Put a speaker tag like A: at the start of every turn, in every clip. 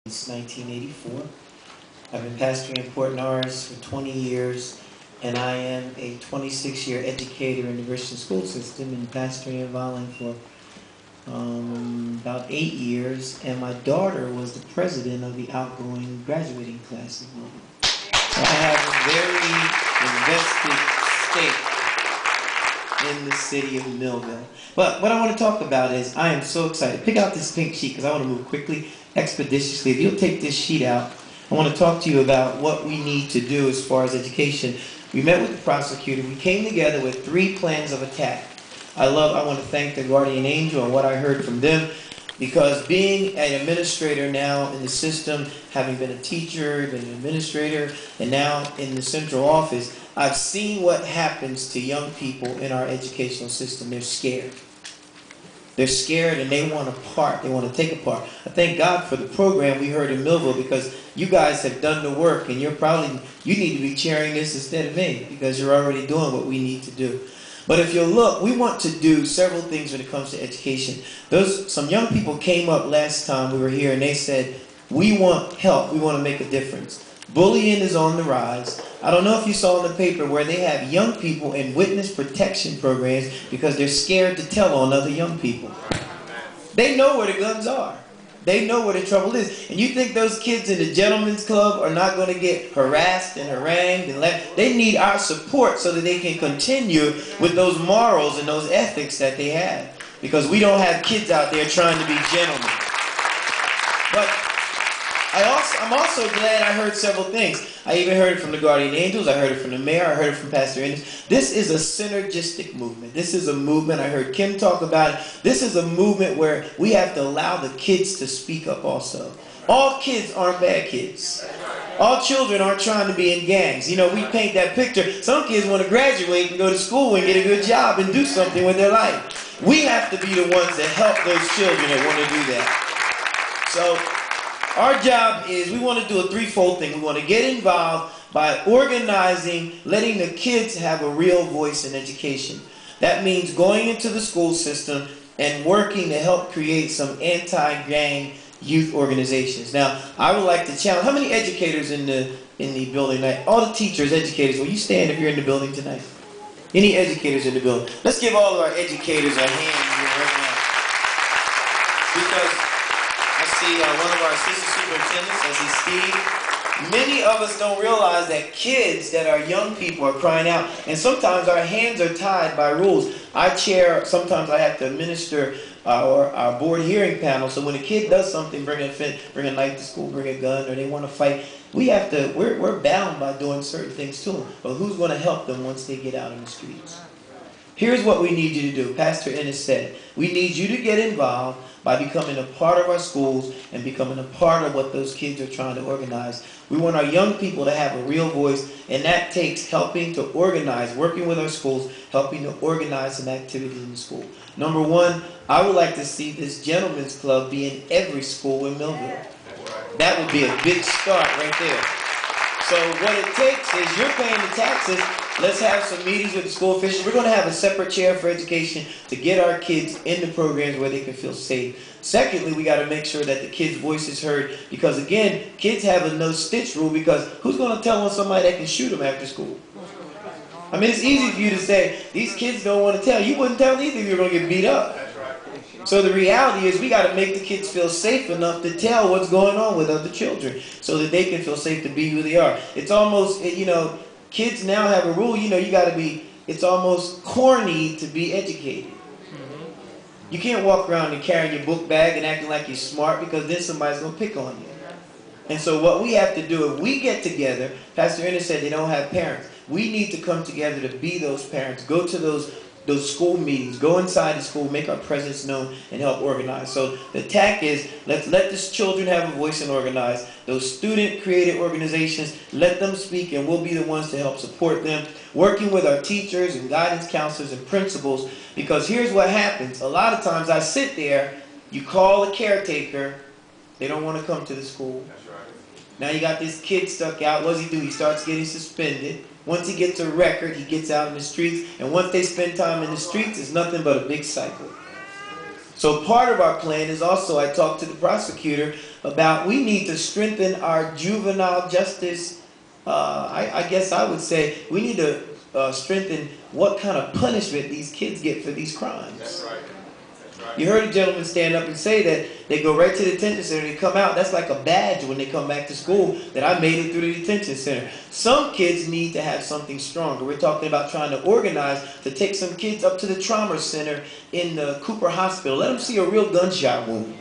A: Since 1984. I've been pastoring in Port Norris for 20 years, and I am a 26-year educator in the Christian school system and pastoring in Volling for about 8 years, and my daughter was the president of the outgoing graduating class of Volling. So I have a very invested stake in the city of Millville. But what I want to talk about is, I am so excited. Pick out this pink sheet because I want to move quickly, expeditiously. If you'll take this sheet out, I want to talk to you about what we need to do as far as education. We met with the prosecutor. We came together with 3 plans of attack. I want to thank the guardian angel and what I heard from them, because being an administrator now in the system, having been a teacher, been an administrator, and now in the central office, I've seen what happens to young people in our educational system. They're scared. They're scared and they want a part. They want to take a part. I thank God for the program we heard in Millville, because you guys have done the work, and you need to be chairing this instead of me, because you're already doing what we need to do. But if you'll look, we want to do several things when it comes to education. Some young people came up last time we were here, and they said, we want help. We want to make a difference. Bullying is on the rise. I don't know if you saw in the paper where they have young people in witness protection programs because they're scared to tell on other young people. They know where the guns are. They know where the trouble is. And you think those kids in the gentleman's club are not going to get harassed and harangued and left? They need our support so that they can continue with those morals and those ethics that they have. Because we don't have kids out there trying to be gentlemen. But I'm also glad I heard several things. I even heard it from the guardian angels. I heard it from the mayor. I heard it from Pastor Ennis. This is a synergistic movement. This is a movement. I heard Kim talk about it. This is a movement where we have to allow the kids to speak up also. All kids aren't bad kids. All children aren't trying to be in gangs. You know, we paint that picture. Some kids want to graduate and go to school and get a good job and do something with their life. We have to be the ones that help those children that want to do that. So our job is, we want to do a threefold thing. We want to get involved by organizing, letting the kids have a real voice in education. That means going into the school system and working to help create some anti-gang youth organizations. Now, I would like to challenge, how many educators in the building tonight? All the teachers, educators, will you stand if you're in the building tonight? Any educators in the building? Let's give all of our educators a hand here right now. Because I see one of our assistant superintendents, I see Steve. Many of us don't realize that kids that are young people are crying out, and sometimes our hands are tied by rules. I chair, sometimes I have to administer our board hearing panel, so when a kid does something, bring a knife to school, bring a gun, or they want to fight, we're bound by doing certain things to them. But who's going to help them once they get out in the streets? Here's what we need you to do. Pastor Ennis said, we need you to get involved by becoming a part of our schools and becoming a part of what those kids are trying to organize. We want our young people to have a real voice, and that takes helping to organize, working with our schools, helping to organize some activities in the school. Number one, I would like to see this gentleman's club be in every school in Millville. That would be a big start right there. So what it takes is, you're paying the taxes. Let's have some meetings with the school officials. We're going to have a separate chair for education to get our kids in the programs where they can feel safe. Secondly, we got to make sure that the kids' voice is heard, because again, kids have a no-stitch rule, because who's going to tell on somebody that can shoot them after school? I mean, it's easy for you to say, these kids don't want to tell. You wouldn't tell either if you were going to get beat up. So the reality is, we got to make the kids feel safe enough to tell what's going on with other children so that they can feel safe to be who they are. It's almost, you know, kids now have a rule, you know, you got to be, it's almost corny to be educated. You can't walk around and carrying your book bag and acting like you're smart, because then somebody's going to pick on you. And so what we have to do, if we get together, Pastor Ennis said they don't have parents. We need to come together to be those parents. Go to those school meetings, go inside the school, make our presence known, and help organize. So the attack is, let's let the children have a voice and organize. Those student-created organizations, let them speak, and we'll be the ones to help support them. Working with our teachers and guidance counselors and principals, because here's what happens. A lot of times I sit there, you call a caretaker, they don't want to come to the school. That's right. Now you got this kid stuck out. What does he do? He starts getting suspended. Once he gets a record, he gets out in the streets. And once they spend time in the streets, it's nothing but a big cycle. So part of our plan is also, I talked to the prosecutor about we need to strengthen our juvenile justice. I guess I would say we need to strengthen what kind of punishment these kids get for these crimes.
B: That's right.
A: You heard a gentleman stand up and say that they go right to the detention center, they come out, that's like a badge when they come back to school that I made it through the detention center. Some kids need to have something stronger. We're talking about trying to organize to take some kids up to the trauma center in the Cooper Hospital. Let them see a real gunshot wound.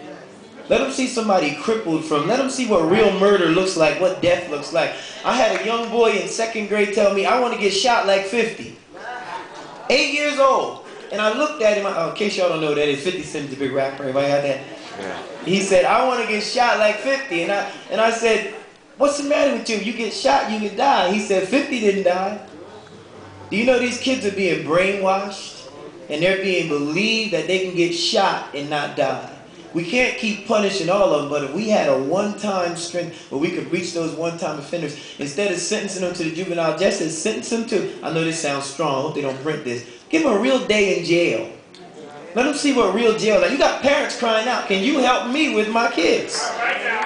A: Let them see somebody crippled from, let them see what real murder looks like, what death looks like. I had a young boy in 2nd grade tell me, I want to get shot like 50. 8 years old. And I looked at him, in case y'all don't know that, 50 Cent is a big rapper, everybody got that? Yeah. He said, I want to get shot like 50. And I said, what's the matter with you? You get shot, you can die. He said, 50 didn't die. Do you know these kids are being brainwashed? And they're being believed that they can get shot and not die. We can't keep punishing all of them, but if we had a one-time strength where we could reach those one-time offenders, instead of sentencing them to the juvenile justice, sentence them to, I know this sounds strong, I hope they don't print this, give them a real day in jail. Let them see what real jail is like. You got parents crying out, can you help me with my kids?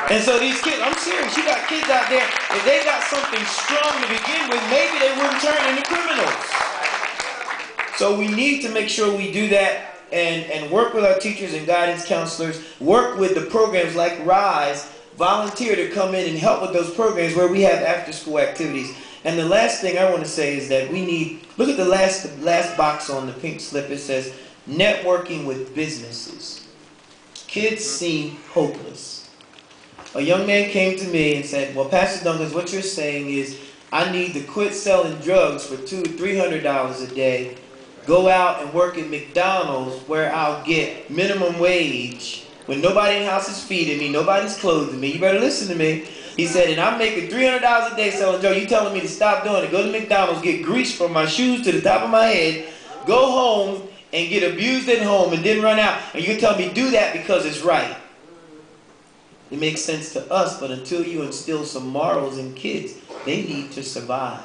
A: And so these kids, I'm serious, you got kids out there, if they got something strong to begin with, maybe they wouldn't turn into criminals. So we need to make sure we do that. And work with our teachers and guidance counselors, work with the programs like RISE, volunteer to come in and help with those programs where we have after-school activities. And the last thing I want to say is that we need, look at the last box on the pink slip, it says, networking with businesses. Kids seem hopeless. A young man came to me and said, well, Pastor Dunkins, what you're saying is I need to quit selling drugs for $200 or $300 a day, go out and work at McDonald's where I'll get minimum wage when nobody in the house is feeding me, nobody's clothing me. You better listen to me. He said, and I'm making $300 a day selling drugs. You telling me to stop doing it. Go to McDonald's, get grease from my shoes to the top of my head, go home and get abused at home and then run out. And you tell me do that because it's right. It makes sense to us, but until you instill some morals in kids, they need to survive.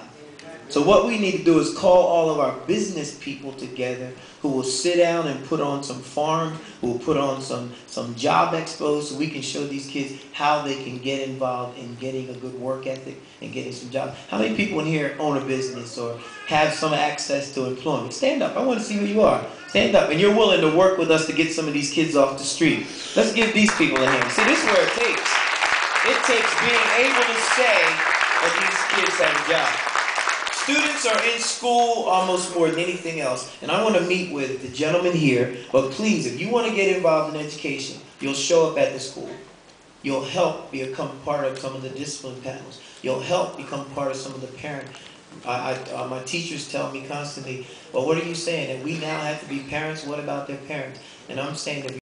A: So what we need to do is call all of our business people together who will sit down and put on some farm, who will put on some job expos so we can show these kids how they can get involved in getting a good work ethic and getting some jobs. How many people in here own a business or have some access to employment? Stand up. I want to see who you are. Stand up. And you're willing to work with us to get some of these kids off the street. Let's give these people a hand. See, this is where it takes. It takes being able to say that these kids have a job. Students are in school almost more than anything else, and I want to meet with the gentleman here, but please, if you want to get involved in education, you'll show up at the school. You'll help become part of some of the discipline panels. You'll help become part of some of the parent. My teachers tell me constantly, well, what are you saying? That we now have to be parents? What about their parents? And I'm saying that